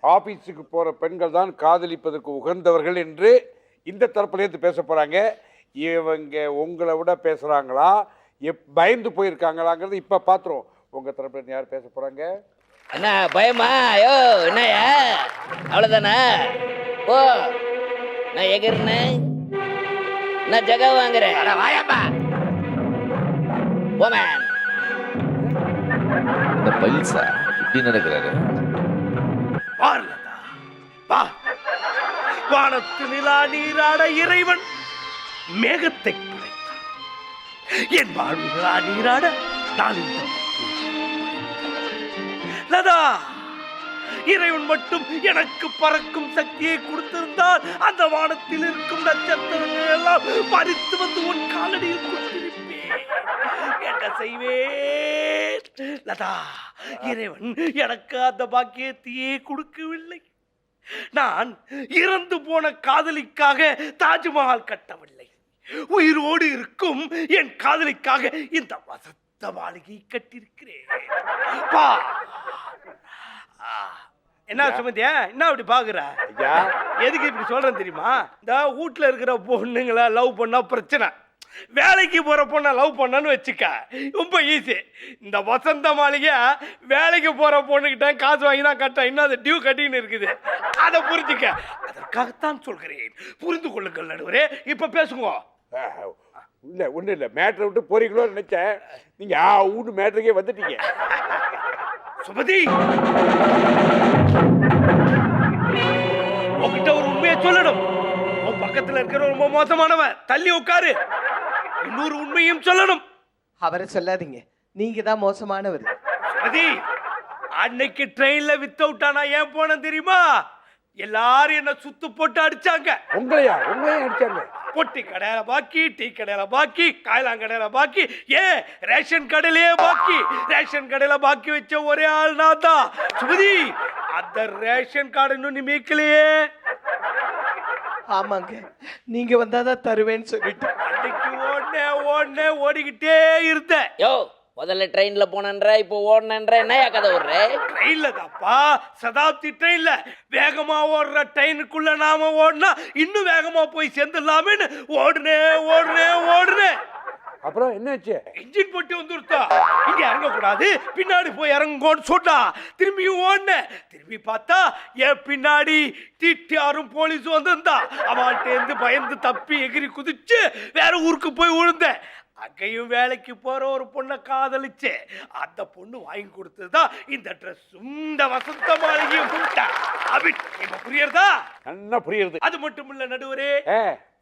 ஆபீஸுக்கு போற பெண்கள் தான் காதலிப்பதற்கு உகந்தவர்கள் என்று இந்த தரப்புலேருந்து பேச போறாங்க. இவங்க உங்களை விட பேசுறாங்களா, பயந்து போயிருக்காங்களாங்கிறது இப்ப பாத்துறோம். உங்க தரப்புல யார் பேச போறாங்க? அண்ணா பயமா? ஐயோ என்னையா அவ்வளோதானே? ஓ நான் எகிறேன், நான் ஜகா வாங்குறேன். போமேன். இந்த பைல்ஸா இப்படி நடக்கிறாரு? வானத்து நிலா நீராட இறைவன் மேகத்தை படைத்தான். என் வாழ்வு நிலா நீராட நான் இந்த லதா, இறைவன் மட்டும் எனக்கு பறக்கும் சக்தியை கொடுத்திருந்தால் அந்த வானத்தில் இருக்கும் நட்சத்திரங்கள் எல்லாம் பறித்து வந்து உன் காலடியில் கொடுத்திருப்பேன். என்ன செய்வேன் லதா? இறைவன் எனக்கு அந்த பாக்கியத்தையே கொடுக்கவில்லை. நான் இறந்து போன காதலிக்காக தாஜ்மஹால் கட்டவில்லை. உயிரோடு இருக்கும் என் காதலிக்காக இந்த வசந்த மாளிகை கட்டியிருக்கிறேன். என்ன சுமந்தியா, என்ன அப்படி பாக்குற? எதுக்கு இப்படி சொல்றேன் தெரியுமா? இந்த வீட்டுல இருக்கிற பொண்ணுங்களை லவ் பண்ணா பிரச்சனை, வேலைக்கு போற பொண்ணை லவ் பண்ணன்னு வச்சுக்க ரொம்ப ஈஸி. இந்த வசந்த மாளிகை வேலைக்கு போற பொண்ணுகிட்ட காசு வாங்கி தான் கட்ட, இன்னும் அது டியூ கட்டின்னு இருக்குது. அதை புரிஞ்சுக்க, அதற்காகத்தான் சொல்கிறேன். புரிந்து கொள்ளுங்கள் நடுவரே. இப்ப பேசுங்க. இல்ல ஒண்ணு இல்ல, மேட்டரை விட்டு போறீங்களோன்னு நினைச்சேன். நீங்க வீட்டு மேட்டருக்கே வந்துட்டீங்க. சுமதி, உங்ககிட்ட ஒரு உண்மையை சொல்லணும். உன் பக்கத்துல இருக்கிற ரொம்ப மோசமானவன், தள்ளி உட்காரு. இன்னொரு உண்மையும் சொல்லணும். அவரை சொல்லாதீங்க, நீங்க தான் மோசமானவர். சுமதி, அன்னைக்கு ட்ரெயின்ல வித் அவுட்டானா ஏன் போன தெரியுமா? எல்லாரும் என்ன சுத்து போட்டு அடிச்சாங்க. உங்களையா அடிச்சாங்க? பொட்டி கடையில பாக்கி, டீ கடையில பாக்கி, காயலாங்கடையில பாக்கி, ரேஷன் கடையிலேயே பாக்கி. ரேஷன் கடையில பாக்கி வச்ச ஒரே ஆள் நான் தான். சுமதி, அந்த ரேஷன் கார்டு இன்னும் நீ மீக்கலையே. ஆமாங்க, நீங்க வந்தாதான் தருவேன்னு சொல்லிட்டு அன்னைக்கு ஓடிக்கிட்டே இருந்த. யோ முதல்ல ட்ரெயின்ல போனன்ற, இப்போ ஓடனன்ற, என்னையா கதை விடுற? ட்ரெயின்ல தாப்பா, சதாப்தி ட்ரெயின்ல. வேகமா ஓடுற ட்ரெயினுக்குள்ள நாம ஓடுனா இன்னும் வேகமா போய் சேர்ந்துடலாமேன்னு ஓடுனேன். அப்புறம் என்னாச்சு? இன்ஜின் போட்டு வந்துருத்தா. இங்க இறங்க கூடாது, பின்னாடி போய் இறங்கோன்னு சொன்னா. திரும்பியும் ஓடுனேன். திரும்பி பார்த்தா என் பின்னாடி டிடிஆரும் போலீஸும் வந்திருந்தா. அவள்கிட்ட இருந்து பயந்து தப்பி எகிரி குதிச்சு வேற ஊருக்கு போய் விழுந்தேன். அங்கேயும் வேலைக்கு போற ஒரு பொண்ணை காதலிச்சு அந்த பொண்ணு வாங்கி கொடுத்ததுதான் இந்த ட்ரெஸ்ஸும் இந்த வசந்த மாளிகையும். இப்ப புரியுறதா? நல்லா புரியுது. அது மட்டும் இல்ல நடுவரே,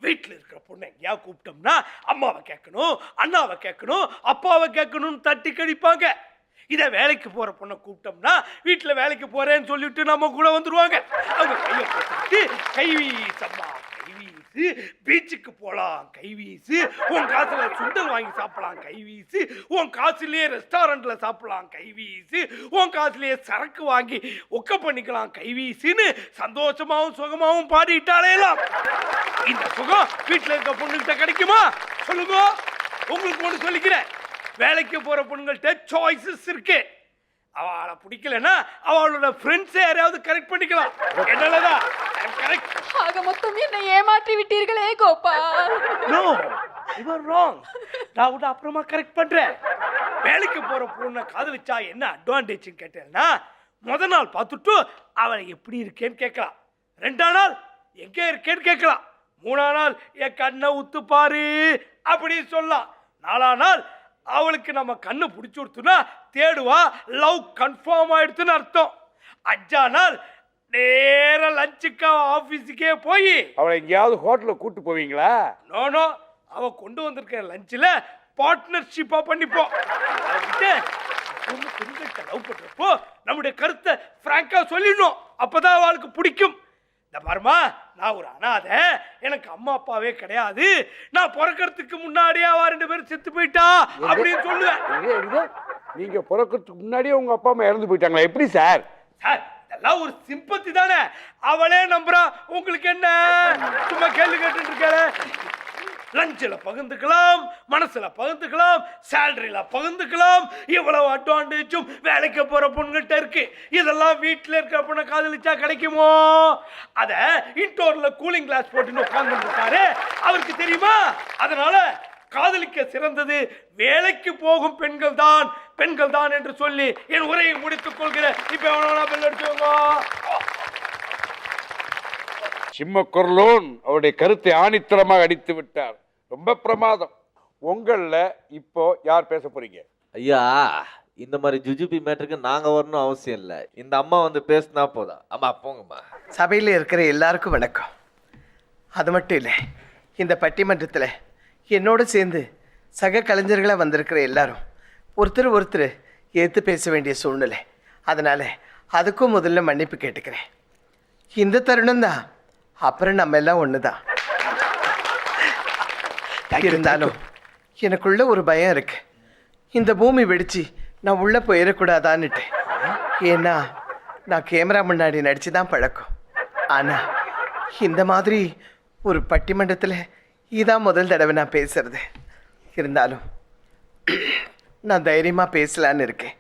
வீட்டுல இருக்கிற பொண்ணை எங்கேயா கூப்பிட்டோம்னா அம்மாவை கேட்கணும், அண்ணாவை கேட்கணும், அப்பாவை கேட்கணும்னு தட்டி கழிப்பாங்க. இதை வேலைக்கு போற பொண்ணை கூப்பிட்டோம்னா வீட்டுல வேலைக்கு போறேன்னு சொல்லிட்டு நம்ம கூட வந்துருவாங்க. அவங்க கையை போட்டு கைவீசம்மா, கைவீசு, பீச்சுக்கு போலாம் கைவீசு, உன் காசுல சுண்டல் வாங்கி சாப்பிடலாம் கைவீசு, உன் காசுலயே ரெஸ்டாரண்ட்ல சாப்பிடலாம் கைவீசு, உன் காசுலயே சரக்கு வாங்கி ஒக்க பண்ணிக்கலாம் கைவீசுன்னு சந்தோஷமாவும் சுகமாவும் பாடிட்டாலேலாம். இந்த சுகம் வீட்டுல இருக்க பொண்ணுகிட்ட கிடைக்குமா சொல்லுங்க? உங்களுக்கு ஒண்ணு சொல்லிக்கிறேன், வேலைக்கு போற பொண்ணுங்கள்ட்ட சாய்ஸஸ் இருக்கு. அவளை பிடிக்கலன்னா அவளோட ஃப்ரெண்ட்ஸை யாரையாவது கரெக்ட் பண்ணிக்கலாம். என்னதான் கரெக்ட்? ஆக மொத்தம் என்னை ஏமாற்றி விட்டீர்களே Gopal. No, you are wrong. நான் உட அப்புறமா கரெக்ட் பண்றேன். வேலைக்கு போற பொண்ணை காதலிச்சா என்ன அட்வான்டேஜ் கேட்டேன்னா, முத நாள் பார்த்துட்டு அவளை எப்படி இருக்கேன்னு கேட்கலாம். 2ஆம் நாள் எங்க இருக்கேன்னு கேட்கலாம். 3ஆம் நாள் என் கண்ணை உத்து பாரு அப்படி சொல்லலாம். 4ஆம் நாள் அவளுக்கு நம்ம கண்ணு பிடிச்சு கொடுத்தோம்னா தேடுவா, லவ் கன்ஃபார்ம் ஆயிடுச்சுன்னு அர்த்தம். 5ஆம் நாள் நேர லஞ்சுக்கு ஆபீஸுக்கே போய் அவளை எங்கேயாவது ஹோட்டல்ல கூட்டு போவீங்களா? நோ, அவ கொண்டு வந்திருக்க லஞ்சில் பார்ட்னர்ஷிப்பா பண்ணிப்போம். பெண்கள்கிட்ட லவ் பண்றப்போ நம்முடைய கருத்தை பிராங்கா சொல்லிடணும். அப்பதான் அவளுக்கு பிடிக்கும். இந்த பாருமா, நான் ஒரு அனாதை, எனக்கு அம்மா அப்பாவே கிடையாது, நான் பிறக்கிறதுக்கு முன்னாடியே அவ 2 பேரும் செத்து போயிட்டா அப்படின்னு சொல்லுவேன். நீங்க பிறக்கிறதுக்கு முன்னாடியே உங்க அப்பா அம்மா இறந்து போயிட்டாங்களா? எப்படி சார்? சார், இதெல்லாம் ஒரு சிம்பத்தி தானே. அவளே நம்புறா, உங்களுக்கு என்ன? சும்மா கேள்வி கேட்டு இருக்காரு. லஞ்சில் பகிர்ந்துக்கலாம், மனசுல பகிர்ந்துக்கலாம், சேலரியில பகிர்ந்துக்கலாம். இவ்வளவு அட்வான்டேஜும் வேலைக்கு போற பொண்ணுகிட்ட இருக்கு. இதெல்லாம் வீட்டில் இருக்கிற பொண்ணை காதலிச்சா கிடைக்குமோ? அத இன்டோர்ல கூலிங் கிளாஸ் போட்டுன்னு உட்கார்ந்து இருக்காரு, அவருக்கு தெரியுமா? அதனால காதலிக்க சிறந்தது வேலைக்கு போகும் பெண்கள் தான் என்று சொல்லி என் உரையை முடித்துக் கொள்கிறேன். இப்ப எவ்வளவு பெல் அடிச்சுங்க. சிம்மக்குரலோன் அவருடைய கருத்தை ஆணித்தரமாக அடித்து விட்டார். ரொம்ப பிரமாதம். உங்களில் இப்போ யார் பேச போறீங்க? ஐயா, இந்த மாதிரி ஜுஜுபி மேட்டருக்கு நாங்க வரணும் அவசியம் இல்லை. இந்த அம்மா வந்து பேசினா போதும். அம்மா போங்கம்மா. சபையில் இருக்கிற எல்லாருக்கும் வணக்கம். அது மட்டும் இல்லை, இந்த பட்டிமன்றத்தில் என்னோடு சேர்ந்து சக கலைஞர்களாக வந்திருக்கிற எல்லாரும் ஒருத்தர் ஏற்று பேச வேண்டிய சூழ்நிலை. அதனால் அதுக்கும் முதல்ல மன்னிப்பு கேட்டுக்கிறேன். இந்த தருணம் தான், அப்புறம் நம்ம எல்லாம் ஒன்று தான். இருந்தாலும் எனக்குள்ள ஒரு பயம் இருக்கு. இந்த பூமி வெடிச்சு நான் உள்ளே போயிடக்கூடாதான்னுட்டு. ஏன்னா நான் கேமரா முன்னாடி நடிச்சு தான் பழக்கம். ஆனால் இந்த மாதிரி ஒரு பட்டிமன்றத்தில் இதான் முதல் தடவை நான் பேசுறது. இருந்தாலும் நான் தைரியமாக பேசலான்னு இருக்கேன்.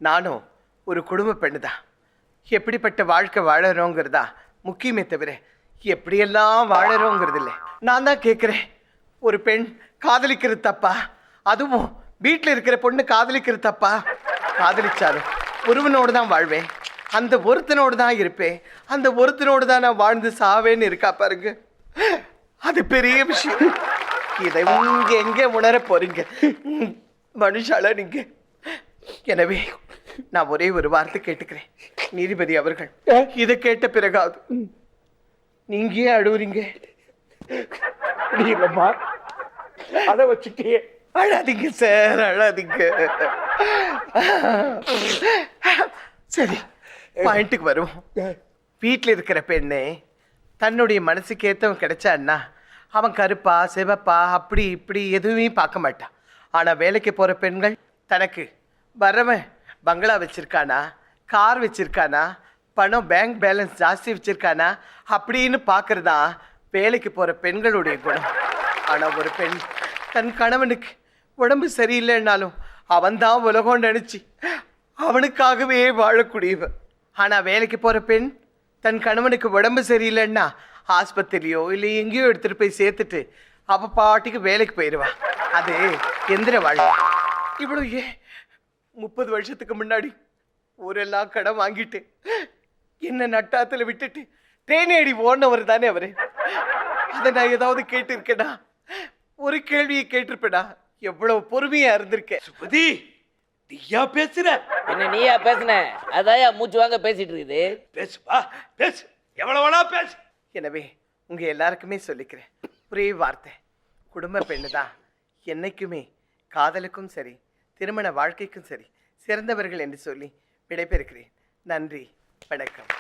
நானும் ஒரு குடும்ப பெண்ணு தான். எப்படிப்பட்ட வாழ்க்கை வாழறோங்கிறதா முக்கியமே தவிர எப்படியெல்லாம் வாழறோங்கிறது இல்லை. நான் தான் கேட்குறேன், ஒரு பெண் காதலிக்கிறது தப்பா? அதுவும் வீட்டில் இருக்கிற பொண்ணு காதலிக்கிறது தப்பா? காதலிச்சாலும் ஒருவனோடு தான் வாழ்வேன், அந்த ஒருத்தனோடு தான் இருப்பேன், அந்த ஒருத்தனோடு தான் நான் வாழ்ந்து சாவேன்னு இருக்கா பாருங்க. அது பெரிய விஷயம். இதை நீங்க எங்க உணர போறீங்க மனுஷால நீங்க? எனவே நான் ஒரே ஒரு வார்த்தை கேட்டுக்கிறேன். நீதிபதி அவர்கள், இதை கேட்ட பிறகாவது நீங்க ஏன் அழுவுறீங்க? இல்லம்மா, அதை வச்சுட்டே. அழாதீங்க சார், அழாதீங்க. சரி, பாயிண்ட்டுக்கு வருவோம். வீட்டில் இருக்கிற பெண்ணே தன்னுடைய மனசுக்கு ஏற்றவன் கிடைச்சான்னா அவன் கருப்பா சிவப்பா அப்படி இப்படி எதுவுமே பார்க்க மாட்டான். ஆனால் வேலைக்கு போகிற பெண்கள் தனக்கு வரவன் பங்களா வச்சுருக்கானா, கார் வச்சுருக்கானா, பணம் பேங்க் பேலன்ஸ் ஜாஸ்தி வச்சுருக்கானா அப்படின்னு பார்க்குறதா வேலைக்கு போகிற பெண்களுடைய குணம். ஆனால் ஒரு பெண் தன் கணவனுக்கு உடம்பு சரியில்லைன்னாலும் அவன்தான் உலகம் நினச்சி அவனுக்காகவே வாழக்கூடியவன். ஆனால் வேலைக்கு போகிற பெண் தன் கணவனுக்கு உடம்பு சரியில்லைன்னா ஆஸ்பத்திரியோ இல்லை எங்கேயோ எடுத்துகிட்டு போய் சேர்த்துட்டு அவள் பாட்டிக்கு வேலைக்கு போயிடுவா. அது எந்திர வாழ்க்கை. இவ்வளோ 30 வருஷத்துக்கு முன்னாடி ஊரெல்லாம் கடன் வாங்கிட்டு என்ன நட்டாத்தில் விட்டுட்டு தேனேடி ஓடினவர் தானே அவரு. அதை நான் ஏதாவது கேட்டிருக்கேனா? ஒரு கேள்வியை கேட்டிருப்பேனா? எவ்வளவு பொறுமையா இருந்திருக்கேன். சுபதி, நீயா பேசுற? என்ன நீயா பேசுன? அதாயா மூச்சு வாங்க பேசிட்டு இருக்குது. பேசுப்பா, பேசு, எவ்வளவு வேணா பேசு. எனவே உங்க எல்லாருக்குமே சொல்லிக்கிறேன், ஒரே வார்த்தை, குடும்ப பெண்ணு தான் என்னைக்குமே காதலுக்கும் சரி திருமண வாழ்க்கைக்கும் சரி சிறந்தவர்கள் என்று சொல்லி விடைபெறுகிறேன். நன்றி, வணக்கம்.